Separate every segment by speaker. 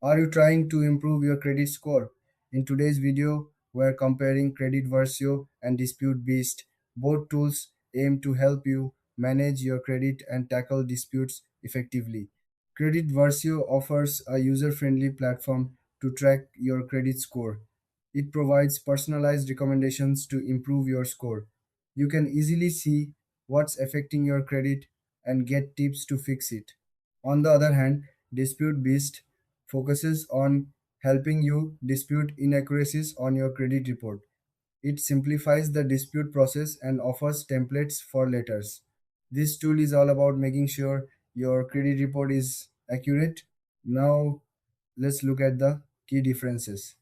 Speaker 1: Are you trying to improve your credit score? In today's video, we're comparing Credit Versio and Dispute Beast. Both tools aim to help you manage your credit and tackle disputes effectively. Credit Versio offers a user-friendly platform to track your credit score. It provides personalized recommendations to improve your score. You can easily see what's affecting your credit and get tips to fix it. On the other hand, Dispute Beast focuses on helping you dispute inaccuracies on your credit report. It simplifies the dispute process and offers templates for letters. This tool is all about making sure your credit report is accurate. Now, let's look at the key differences.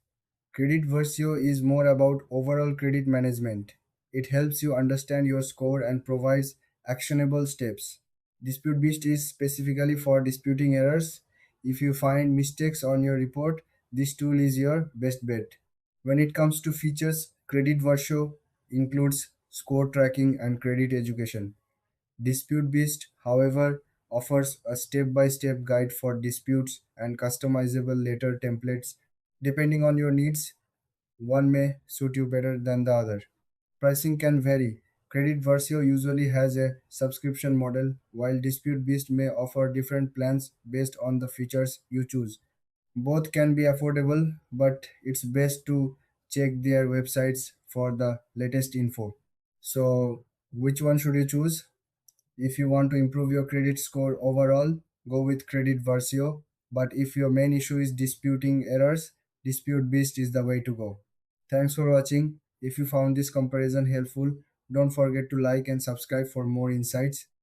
Speaker 1: Credit Versio is more about overall credit management. It helps you understand your score and provides actionable steps. Dispute Beast is specifically for disputing errors. If you find mistakes on your report, this tool is your best bet. When it comes to features, Credit Versio includes score tracking and credit education. Dispute Beast, however, offers a step by step guide for disputes and customizable letter templates. Depending on your needs, one may suit you better than the other. Pricing can vary. Credit Versio usually has a subscription model, while Dispute Beast may offer different plans based on the features you choose. Both can be affordable, but it's best to check their websites for the latest info. So, which one should you choose? If you want to improve your credit score overall, go with Credit Versio. But if your main issue is disputing errors, Dispute Beast is the way to go. Thanks for watching. If you found this comparison helpful, don't forget to like and subscribe for more insights.